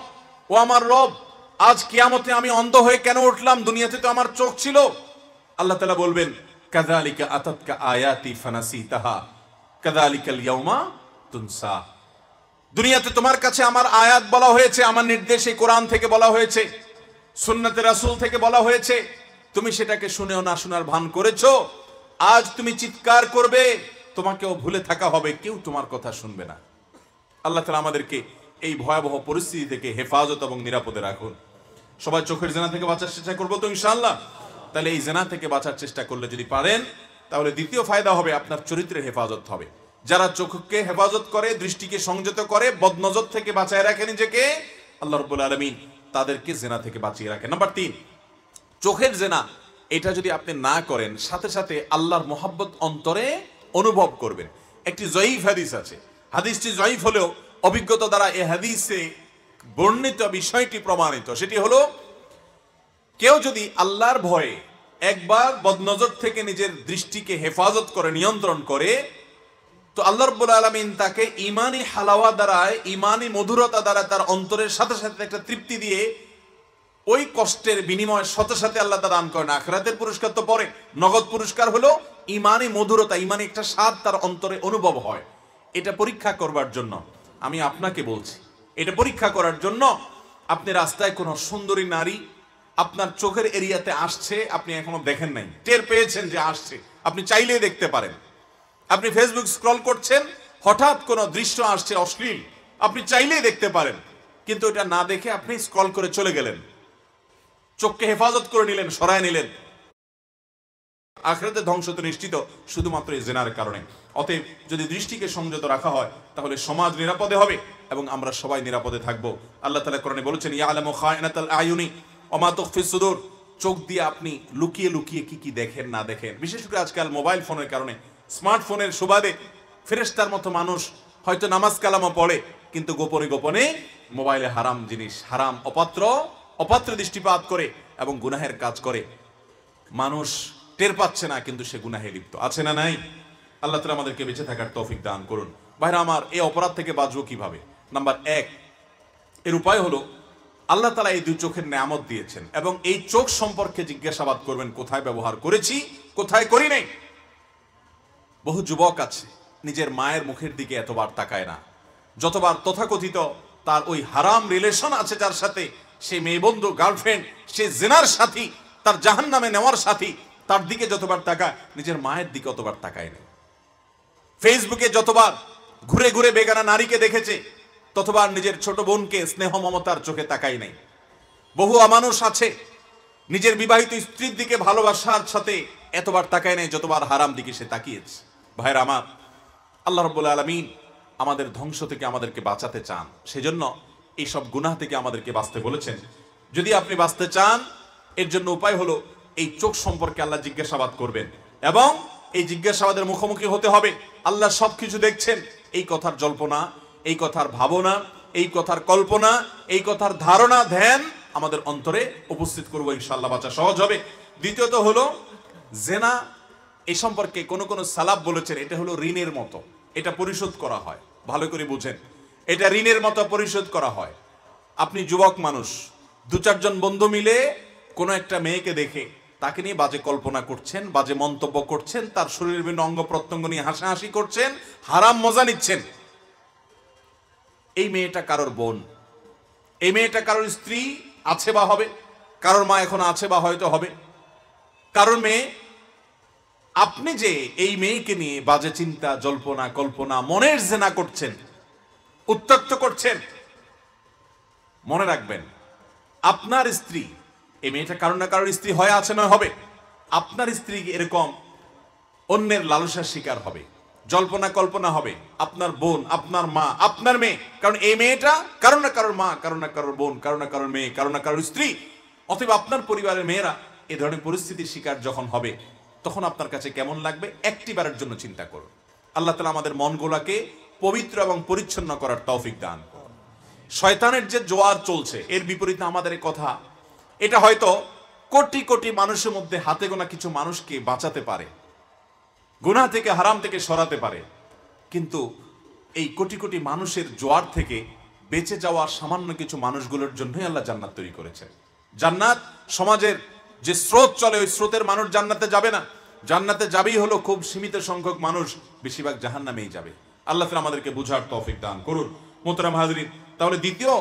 ও আমার রব, আজ কিয়ামতে আমি অন্ধ হয়ে কেন উঠলাম? দুনিয়াতে তো আমার চোখ ছিল। আল্লাহ তাআলা বলবেন, কাযালিকা আতাতকা আয়াতি ফানাসিতাহা কাযালিকাল ইয়াউমা তুনসা। দুনিয়াতে তোমার কাছে আমার আয়াত বলা হয়েছে, আমার নির্দেশ এই কোরআন থেকে বলা হয়েছে, সুন্নাতে রাসূল থেকে বলা হয়েছে, তুমি সেটাকে শুনেও না শোনার ভান করেছো। আজ তুমি চিৎকার করবে, তোমাকেও ভুলে থাকা হবে, কেউ তোমার কথা শুনবে না। আল্লাহ তাআলা আমাদেরকে এই ভয়াবহ পরিস্থিতি থেকে হেফাজত এবং নিরাপদে রাখুন। সবাই চোখের জেনা থেকে বাঁচার চেষ্টা করবো তো ইনশাআল্লাহ। তাহলে এই জেনা থেকে বাঁচার চেষ্টা করলে যদি পারেন, তাহলে দ্বিতীয় ফায়দা হবে, আপনার চরিত্রের হেফাজত হবে। যারা চোখকে হেফাজত করে, দৃষ্টিকে সংযত করে, বদনজর থেকে বাঁচায় রাখে নিজেকে, আল্লাহ রাব্বুল আলামিন তাদেরকে জেনা থেকে বাঁচিয়ে রাখে। নাম্বার 3, চোখের জেনা, এটা যদি আপনি না করেন, সাথে সাথে আল্লাহর মোহাব্বত অন্তরে অনুভব করবেন। একটি জয়ীফ হাদিস আছে, হাদিসটি জয়ীফ হলেও অভিজ্ঞতা দ্বারা এই হাদিসে বর্ণিত বিষয়টি প্রমাণিত। সেটি হলো, কেউ যদি আল্লাহর ভয়ে একবার বদনজর থেকে নিজের দৃষ্টিকে হেফাজত করে, নিয়ন্ত্রণ করে, তো আল্লাহ রাব্বুল আলামিন তাকে ঈমানি হালাওয়া দ্বারা, ঈমানি মধুরতা দ্বারা তার অন্তরের সাথে সাথে একটা তৃপ্তি দিয়ে ওই কষ্টের বিনিময়ের সাথে সাথে আল্লাহ তা দান করেন। আখিরাতের পুরস্কার তো পরে, নগদ পুরস্কার হলো ঈমানি মধুরতা, ঈমানি একটা স্বাদ তার অন্তরে অনুভব হয়। এটা পরীক্ষা করবার জন্য আমি আপনাকে বলছি, এটা পরীক্ষা করার জন্য আপনি রাস্তায় কোনো সুন্দরী নারী আপনার চোখের এরিয়াতে আসছে, আপনি এখনো দেখেন নাই, টের পেয়েছেন যে আসছে, আপনি চাইলেই দেখতে পারেন। আপনি ফেসবুক স্ক্রল করছেন, হঠাৎ কোনো দৃশ্য আসছে অশ্লীল, আপনি চাইলেই দেখতে পারেন, কিন্তু এটা না দেখে আপনি স্ক্রল করে চলে গেলেন, চোখকে হেফাজত করে নিলেন, সরায় নিলেন। আখিরাতে ধ্বংস তো নিশ্চিত শুধুমাত্র এই জিনার কারণে। অতএব যদি দৃষ্টিকে সংযত রাখা হয়, তাহলে সমাজ নিরাপদে হবে এবং আমরা সবাই নিরাপদে থাকবো। আল্লাহ তাআলা কোরআনে বলেছেন, ইয়ালামু খায়িনাতাল আয়ুনি ওয়া মা তুখফিস সুদূর। চোখ দিয়ে আপনি লুকিয়ে লুকিয়ে কি কি দেখেন না দেখেন। বিশেষ করে আজকাল মোবাইল ফোনের কারণে, স্মার্টফোনের সুবাদে ফেরেশতার মতো মানুষ হয়তো নামাজ কালামও পড়ে, কিন্তু গোপনে গোপনে মোবাইলে হারাম জিনিস, হারাম অপাত্র দৃষ্টিপাত করে এবং গুনাহের কাজ করে। মানুষ টের পাচ্ছে না, কিন্তু সে গুনাহে লিপ্ত আছে না নাই? আল্লাহ তাআলা আমাদেরকে বেঁচে থাকার তৌফিক দান করুন। ভাইরা আমার, এই অপরাধ থেকে বাঁচবো কিভাবে? নাম্বার 1, এর উপায় হলো আল্লাহ তাআলা এই 2 চোখের নেয়ামত দিয়েছেন এবং এই চোখ সম্পর্কে জিজ্ঞাসাবাদ করবেন, কোথায় ব্যবহার করেছি, কোথায় করি নাই। বহু যুবক আছে নিজের মায়ের মুখের দিকে এতবার তাকায় না, যতবার তথাকথিত তার ওই হারাম রিলেশন আছে যার সাথে, সে মেয়ে বন্ধু, গার্লফ্রেন্ড, সে জিনার সাথী, তার জাহান্নামে নেওয়ার সাথী, তার দিকে যতবার তাকায় নিজের মায়ের দিকে অতবার তাকায় না। ফেসবুকে যতবার ঘুরে ঘুরে বেগানা নারীকে দেখেছে, ততবার নিজের ছোট বোনকে স্নেহ মমতার চোখে তাকাই নাই। বহু মানুষ আছে নিজের বিবাহিত স্ত্রীর দিকে ভালোবাসার সাথে এতবার তাকায় নাই যতবার হারাম দিকে সে তাকিয়েছে। ভাইরা আমার, আল্লাহ রাব্বুল আলামিন আমাদের ধ্বংস থেকে আমাদেরকে বাঁচাতে চান, সেজন্য এইসব গুনাহ থেকে আমাদেরকে বাঁচতে বলেছেন। যদি আপনি বাঁচতে চান, এর জন্য উপায় হলো এই চোখ সম্পর্কে আল্লাহ জিজ্ঞাসাবাদ করবেন এবং এই জিজ্ঞাসাবাদের মুখোমুখি হতে হবে। আল্লাহ সবকিছু দেখছেন, এই কথার জল্পনা, এই কথার ভাবনা, এই কথার কল্পনা, এই কথার ধারণা, ধ্যান আমাদের অন্তরে উপস্থিত করবো, ইনশাআল্লাহ বাঁচা সহজ হবে। দ্বিতীয়ত হলো জেনা, এই সম্পর্কে কোন কোন সালাফ বলেছেন এটা হলো ঋণের মতো, এটা পরিশোধ করা হয়। ভালো করে বুঝেন, এটা ঋণের মতো পরিশোধ করা হয়। আপনি যুবক মানুষ, 2-4 জন বন্ধু মিলে কোনো একটা মেয়েকে দেখে তাকে নিয়ে বাজে কল্পনা করছেন, বাজে মন্তব্য করছেন, তার শরীরের বিভিন্ন অঙ্গ প্রত্যঙ্গ নিয়ে হাসাহাসি করছেন, হারাম মজা নিচ্ছেন। এই মেয়েটা কারোর বোন, এই মেয়েটা কারোর স্ত্রী আছে বা হবে, কারোর মা এখন আছে বা হয়তো হবে, কারোর মেয়ে। আপনি যে এই মেয়েকে নিয়ে বাজে চিন্তা, জল্পনা, কল্পনা, মনের জেনা করছেন, উত্ত্যক্ত করছেন, মনে রাখবেন আপনার স্ত্রী, এই মেয়েটা কারোর না কারোর স্ত্রী হয়ে আছে, নয় হবে। আপনার স্ত্রী এরকম অন্যের লালসার শিকার হবে, জল্পনা কল্পনা হবে, আপনার বোন, আপনার মা, আপনার মেয়ে। কারণ এই মেয়েটা কারো না কারোর মা, কারো না কারোর বোন, কারো না কারোর মেয়ে, কারো না কারোর স্ত্রী। অতএব আপনার পরিবারের মেয়েরা এ ধরনের পরিস্থিতির শিকার যখন হবে, তখন আপনার কাছে কেমন লাগবে একটিবারের জন্য চিন্তা করুন। আল্লাহ তাআলা আমাদের মনগুলাকে পবিত্র এবং পরিচ্ছন্ন করার তৌফিক দান করুন। শয়তানের যে জোয়ার চলছে, এর বিপরীতে আমাদের এই কথা, এটা হয়তো কোটি কোটি মানুষের মধ্যে হাতে গোনা কিছু মানুষকে বাঁচাতে পারে, গুনাহ থেকে, হারাম থেকে সরাতে পারে। কিন্তু এই কোটি কোটি মানুষের জোয়ার থেকে বেঁচে যাওয়া সামান্য কিছু মানুষগুলোর জন্যই আল্লাহ জান্নাত তৈরি করেছেন। জান্নাত সমাজের যে স্রোত চলে, ওই স্রোতের মানুষ জান্নাতে যাবে না। জান্নাতে যাবেই হলো খুব সীমিত সংখ্যক মানুষ, বেশিরভাগ জাহান্নামেই যাবে। আল্লাহ তাআলা আমাদেরকে বুঝার তৌফিক দান করুন। মোহতারাম হাজরিন, তাহলে দ্বিতীয়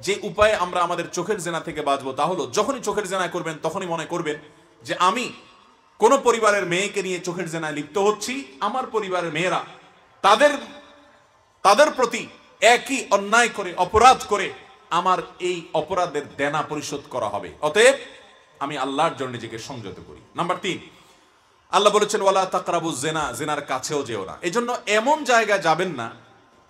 যে উপায়ে আমরা আমাদের চোখের জেনা থেকে বাঁচবো তা হলো, যখনই চোখের জেনা করবেন তখনই মনে করবেন যে আমি কোন পরিবারের মেয়েকে নিয়ে চোখের জেনায় লিপ্ত হচ্ছি, আমার পরিবারের মেয়েরা তাদের প্রতি একই অন্যায় করে, অপরাধ করে আমার এই অপরাধের দেনা পরিশোধ করা হবে। অতএব আমি আল্লাহর জন্য নিজেকে সংযত করি। নাম্বার 3, আল্লাহ বলেছেন ওয়ালা তাকরাবুজ জিনা, জিনার কাছেও যেও না। এজন্য এমন জায়গায় যাবেন না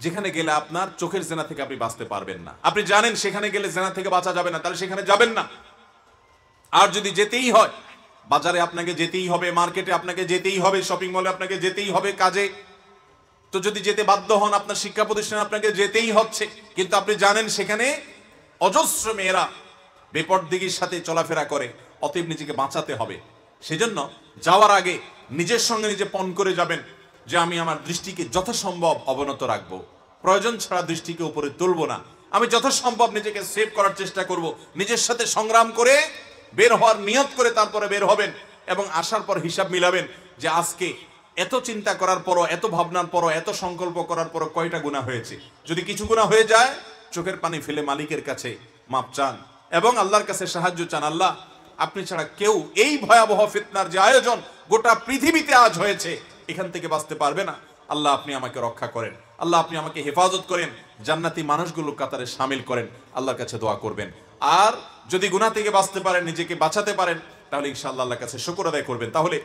যেখানে গেলে আপনার চোখের জেনা থেকে আপনি বাঁচতে পারবেন না। আপনি জানেন সেখানে গেলে জেনা থেকে বাঁচা যাবে না, তাহলে সেখানে যাবেন না। আর যদি যেতেই হয়, বাজারে আপনাকে যেতেই হবে, মার্কেটে আপনাকে যেতেই হবে, শপিং মলে আপনাকে যেতেই হবে কাজে, তো যদি যেতে বাধ্য হন, আপনার শিক্ষা প্রতিষ্ঠানে আপনাকে যেতেই হচ্ছে, কিন্তু আপনি জানেন সেখানে অজস্র মেয়েরা বেপরদিগির সাথে চলাফেরা করে, অতএব নিজেকে বাঁচাতে হবে। সেজন্য যাওয়ার আগে নিজের সঙ্গে নিজে পণ করে যাবেন যে আমি আমার দৃষ্টিকে যথাসম্ভব অবনত রাখবো, প্রয়োজন ছাড়া দৃষ্টিকে উপরে তুলব না। আমি যথাসম্ভব নিজেকে সেভ করার চেষ্টা করব, নিজের সাথে সংগ্রাম করে বের হওয়ার নিয়ত করে তারপরে বের হবেন এবং আসার পর হিসাব মিলাবেন যে আজকে এত চিন্তা করার পরও, এত ভাবনার পরও, এত সংকল্প করার পরও কয়টা গুনাহ হয়েছে। যদি কিছু গুনাহ হয়ে যায়, চোখের পানি ফেলে মালিকের কাছে মাপ চান এবং আল্লাহর কাছে সাহায্য চান। আল্লাহ, আপনি ছাড়া কেউ এই ভয়াবহ ফিতনার যে আয়োজন গোটা পৃথিবীতে আজ হয়েছে, এখান থেকে বাঁচতে পারবে না। আল্লাহ, আপনি আমাকে রক্ষা করেন। আল্লাহ, আপনি আমাকে হেফাজত করেন, জান্নাতি মানুষগুলো কাতারে শামিল করেন। আল্লাহর কাছে দোয়া করবেন। আর যদি গুনাহ থেকে বাঁচতে পারেন, নিজেকে বাঁচাতে পারেন, তাহলে ইনশাআল্লাহ আল্লাহর কাছে শুকর আদায় করবেন। তাহলে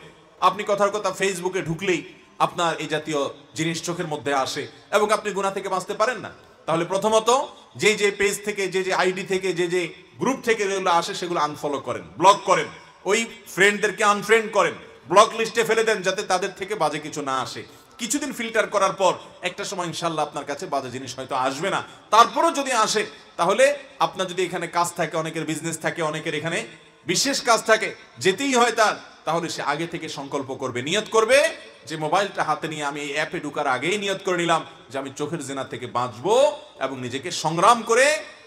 আপনি কথার কথা ফেসবুকে ঢুকলেই আপনার এই জাতীয় জিনিস চোখের মধ্যে আসে এবং আপনি গুনাহ থেকে বাঁচতে পারেন না। তাহলে প্রথমত যে যে পেজ থেকে, যে যে আইডি থেকে, যে যে গ্রুপ থেকে যেগুলো আসে সেগুলো আনফলো করেন, ব্লক করেন, ওই ফ্রেন্ডদেরকে আনফ্রেন্ড করেন, ব্লক লিস্টে ফেলে দেন যাতে তাদের থেকে বাজে কিছু না আসে। কিছুদিন ফিল্টার করার পর একটা সময় ইনশাআল্লাহ আপনার কাছে বাজে জিনিস হয়তো আসবে না। তারপরও যদি আসে, তাহলে আপনার যদি এখানে কাজ থাকে, অনেকের বিজনেস থাকে, অনেকের এখানে বিশেষ কাজ থাকে, যেতেই হয় তার, তাহলে সে আগে থেকে সংকল্প করবে, নিয়ত করবে যে মোবাইলটা হাতে নিয়ে আমি এই অ্যাপে ঢোকার আগেই নিয়ত করে নিলাম যে আমি চোখের জিনা থেকে বাঁচবো এবং নিজেকে সংগ্রাম করে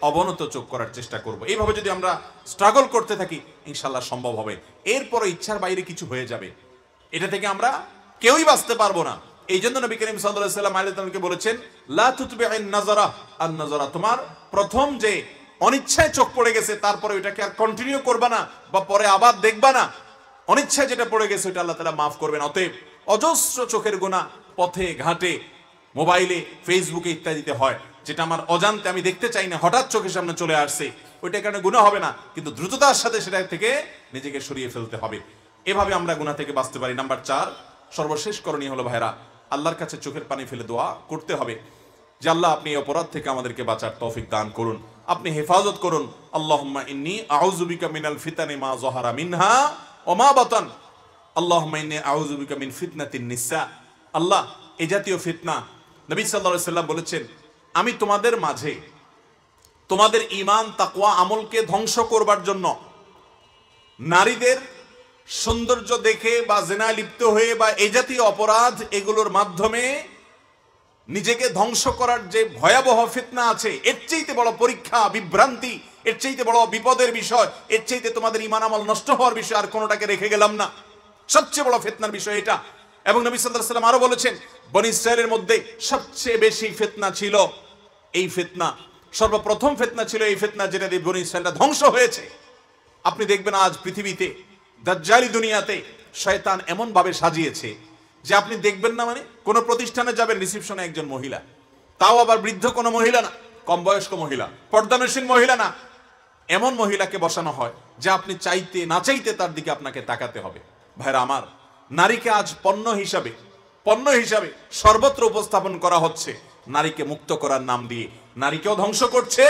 অবনত চোখ করার চেষ্টা করব। এইভাবে যদি আমরা স্ট্রাগল করতে থাকি ইনশাল্লাহ সম্ভব হবে। এরপরে ইচ্ছার বাইরে কিছু হয়ে যাবে, এটা থেকে আমরা কেউই বাঁচতে পারবো না। এই জন্য নবী করিম সাল্লাল্লাহু আলাইহি ওয়াসাল্লাম বলেছেন লা তুতবি'আন নাযারা আন নাযারা, তোমার প্রথম যে অনিচ্ছায় চোখ পড়ে গেছে তারপরে ওইটাকে আর কন্টিনিউ করবা না বা পরে আবার দেখবা না, অনিচ্ছায় যেটা পড়ে গেছে ওইটা আল্লাহ তাআলা মাফ করবেন। অতএব অজস্র চোখের গুনাহ পথে ঘাটে মোবাইলে ফেসবুকে ইত্যাদিতে হয়, যেটা আমার অজান্তে আমি দেখতে চাই না, হঠাৎ চোখের সামনে চলে আসছে, ওইটার কারণে গুনাহ হবে না, কিন্তু দ্রুততার সাথে সেটা থেকে নিজেকে সরিয়ে ফেলতে হবে। এভাবে আমরা গুনাহ থেকে বাঁচতে পারি। নাম্বার 4, সর্বশেষ করণীয় হলো ভাইরা, আল্লাহর কাছে চোখের পানি ফেলে দোয়া করতে হবে যে আল্লাহ আপনি এই অপরাধ থেকে আমাদেরকে বাঁচার তৌফিক দান করুন, আপনি হেফাজত করুন। আল্লাহুম্মা ইন্নী আউযু বিকা মিনাল ফিতানি মা যাহারা মিনহা ওয়া মা বাতান, আল্লাহুম্মা ইন্নী আউযু বিকা মিন ফিতনাতিন নিসা। আল্লাহ, এই জাতীয় ফিতনা, নবী সাল্লাল্লাহু আলাইহি সাল্লাম বলেছেন আমি তোমাদের মাঝে তোমাদের ঈমান তাকওয়া আমলকে ধ্বংস করবার জন্য নারীদের সৌন্দর্য দেখে বা জিনায় লিপ্ত হয়ে বা এই জাতীয় অপরাধ এগুলোর মাধ্যমে নিজেকে ধ্বংস করার যে ভয়াবহ ফিতনা আছে, এর চাইতে বড় পরীক্ষা, বিভ্রান্তি, এর চাইতে বড় বিপদের বিষয়, এর চাইতে তোমাদের ঈমান আমল নষ্ট হওয়ার বিষয় আর কোনোটাকে রেখে গেলাম না। সবচেয়ে বড় ফিতনার বিষয় এটা। এবং নবী সাল্লাল্লাহু আলাইহি ওয়াসাল্লাম আরো বলেছেন বনী ইসরাঈলের মধ্যে সবচেয়ে বেশি ফিতনা ছিল এই ফিতনা, সর্বপ্রথম ফিতনা ছিল এই ফিতনা যেটা দিয়ে বনী ইসরাঈলরা ধ্বংস হয়েছে। আপনি দেখবেন আজ পৃথিবীতে দাজ্জালি দুনিয়াতে শয়তান এমন ভাবে সাজিয়েছে যে আপনি দেখবেন না, মানে কোন প্রতিষ্ঠানে যাবেন রিসেপশনে একজন মহিলা, তাও আবার বৃদ্ধ কোনো মহিলা না, কম বয়স্ক মহিলা, পর্দানসীন মহিলা না, এমন মহিলাকে বসানো হয় যে আপনি চাইতে না চাইতে তার দিকে আপনাকে তাকাতে হবে। ভাইরা আমার, নারীকে আজ পণ্য হিসাবে সর্বত্র উপস্থাপন করা হচ্ছে। নারীকে মুক্ত করার নাম দিয়ে নারীকেও ধ্বংস করছে,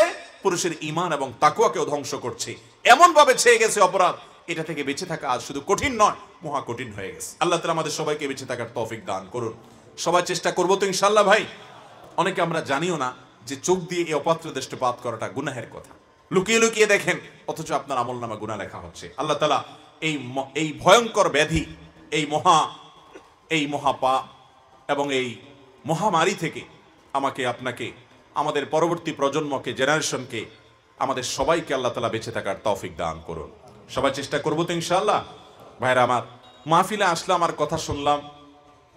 পুরুষের ঈমান এবং তাকওয়াকেও ধ্বংস করছে। এমন ভাবে ছেয়ে গেছে অপরাধ, এটা থেকে বেঁচে থাকা আজ শুধু কঠিন নয়, মহা কঠিন হয়ে গেছে। আল্লাহ তাআলা আমাদের সবাইকে বেঁচে থাকার তৌফিক দান করুন। সবাই চেষ্টা করবো তো ইনশাআল্লাহ। ভাই, অনেকে আমরা জানিও না যে চোখ দিয়ে এই অপাত্র দৃষ্টিপাত করাটা গুনাহের কথা, লুকিয়ে লুকিয়ে দেখেন, অথচ আপনার আমলনামা গুনাহ লেখা হচ্ছে। আল্লাহ তাআলা এই ভয়ঙ্কর ব্যাধি, এই মহাপাপ এবং এই মহামারী থেকে আমাকে, আপনাকে, আমাদের পরবর্তী প্রজন্মকে, জেনারেশনকে, আমাদের সবাইকে আল্লাহ তাআলা বেঁচে থাকার তৌফিক দান করুন। সবাই চেষ্টা করবো তো ইনশাআল্লাহ। ভাইরা আমার, মাহফিলে আসলাম, আর কথা শুনলাম,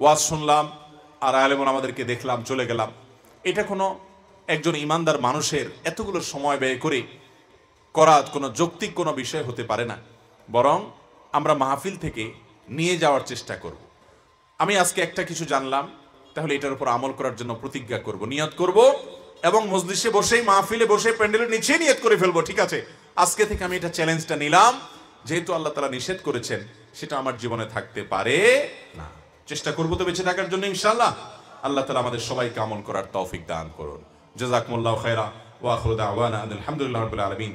ওয়াজ শুনলাম, আর আলেম আমাদেরকে দেখলাম, চলে গেলাম। এটা কোনো একজন ইমানদার মানুষের এতগুলো সময় ব্যয় করে করা কোনো যৌক্তিক কোনো বিষয় হতে পারে না। বরং আমরা মাহফিল থেকে নিয়ে যাওয়ার চেষ্টা করব। আমি আজকে একটা কিছু জানলাম, তাহলে এটার উপর আমল করার জন্য প্রতিজ্ঞা করব, নিয়ত করব, এবং মজলিসে বসেই, মাহফিলে বসে, প্যান্ডেলের নিচে নিয়ত করে ফেলবো। ঠিক আছে, আজকে থেকে আমি এটা চ্যালেঞ্জটা নিলাম, যেহেতু আল্লাহ তাআলা নিষেধ করেছেন, সেটা আমার জীবনে থাকতে পারে না। চেষ্টা করবো তো বেঁচে থাকার জন্য ইনশাআল্লাহ। আল্লাহ তাআলা আমাদের সবাইকে আমল করার তৌফিক দান করুন। জাযাকুমুল্লাহু খায়রা ওয়া আখিরু দাওয়ানা আলহামদুলিল্লাহি রাব্বিল আলামিন।